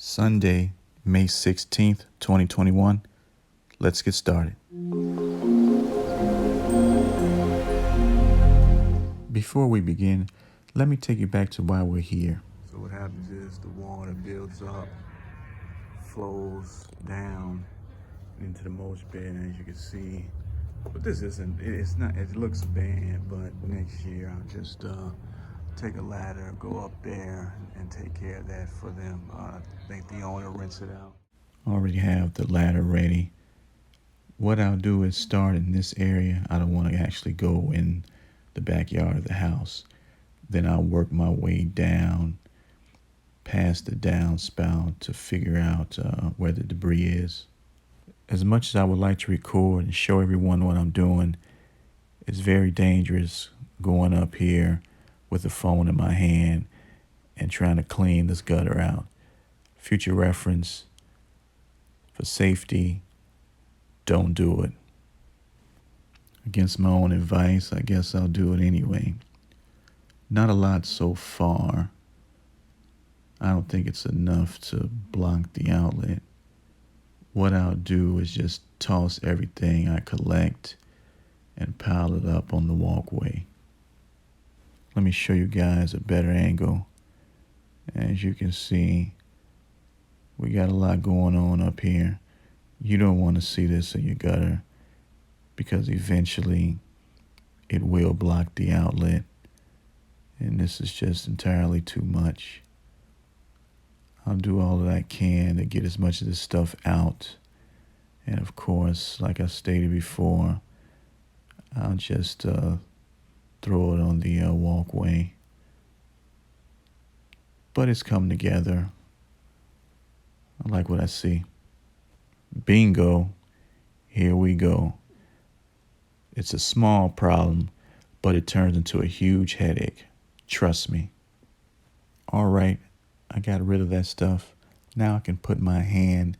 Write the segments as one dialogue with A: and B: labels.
A: Sunday, May 16th, 2021. Let's get started. Before we begin, let me take you back to why we're here.
B: So what happens is the water builds up, flows down into the mulch bed, and as you can see, but this isn't, it's not, it looks bad, but next year I'll just take a ladder, go up there and take care of that for them. I think the owner rents it out.
A: Already have the ladder ready. What I'll do is start in this area. I don't want to actually go in the backyard of the house. Then I'll work my way down past the downspout to figure out where the debris is. As much as I would like to record and show everyone what I'm doing, it's very dangerous going up here with the phone in my hand and trying to clean this gutter out. Future reference, for safety, don't do it. Against my own advice, I guess I'll do it anyway. Not a lot so far. I don't think it's enough to block the outlet. What I'll do is just toss everything I collect and pile it up on the walkway. Let me show you guys a better angle. As you can see, we got a lot going on up here. You don't want to see this in your gutter because eventually it will block the outlet, and this is just entirely too much. I'll do all that I can to get as much of this stuff out, and of course, like I stated before, I'll just throw it on the walkway. But it's come together. I like what I see. Bingo, here we go. It's a small problem, but it turns into a huge headache. Trust me. All right, I got rid of that stuff. Now I can put my hand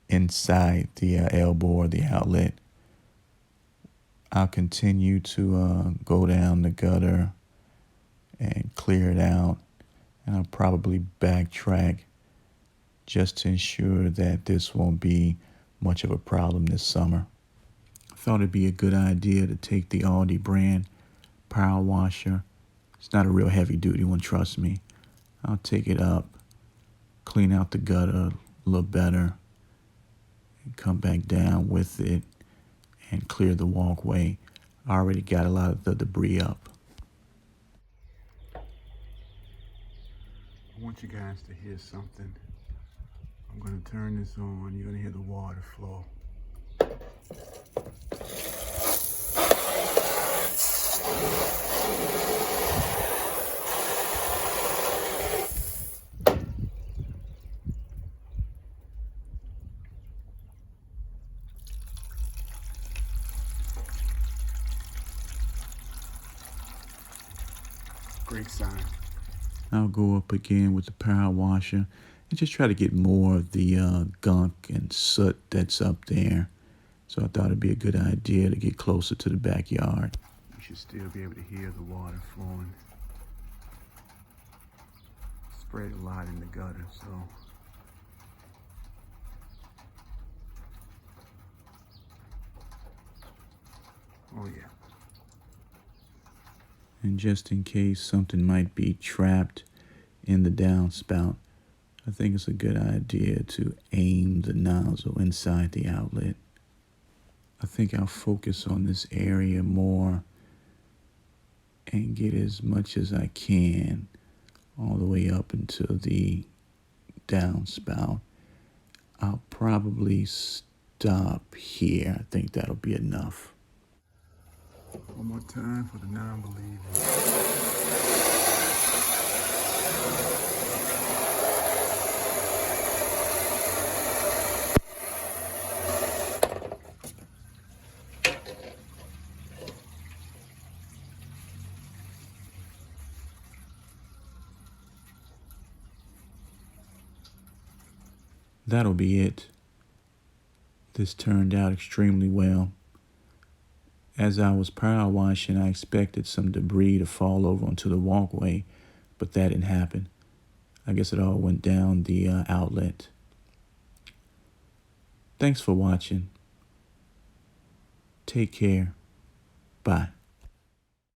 A: inside the elbow or the outlet. I'll continue to go down the gutter and clear it out, and I'll probably backtrack just to ensure that this won't be much of a problem this summer. I thought it'd be a good idea to take the Aldi brand power washer. It's not a real heavy duty one, trust me. I'll take it up, clean out the gutter a little better, and come back down with it and clear the walkway. I already got a lot of the debris up.
B: I want you guys to hear something. I'm going to turn this on. You're going to hear the water flow. Great sign.
A: I'll go up again with the power washer and just try to get more of the gunk and soot that's up there. So I thought it'd be a good idea to get closer to the backyard.
B: You should still be able to hear the water flowing. Sprayed a lot in the gutter, so. Oh yeah.
A: And just in case something might be trapped in the downspout, I think it's a good idea to aim the nozzle inside the outlet. I think I'll focus on this area more and get as much as I can all the way up into the downspout. I'll probably stop here. I think that'll be enough.
B: One more time for the non-believers.
A: That'll be it. This turned out extremely well. As I was power washing, I expected some debris to fall over onto the walkway, but that didn't happen. I guess it all went down the outlet. Thanks for watching. Take care. Bye.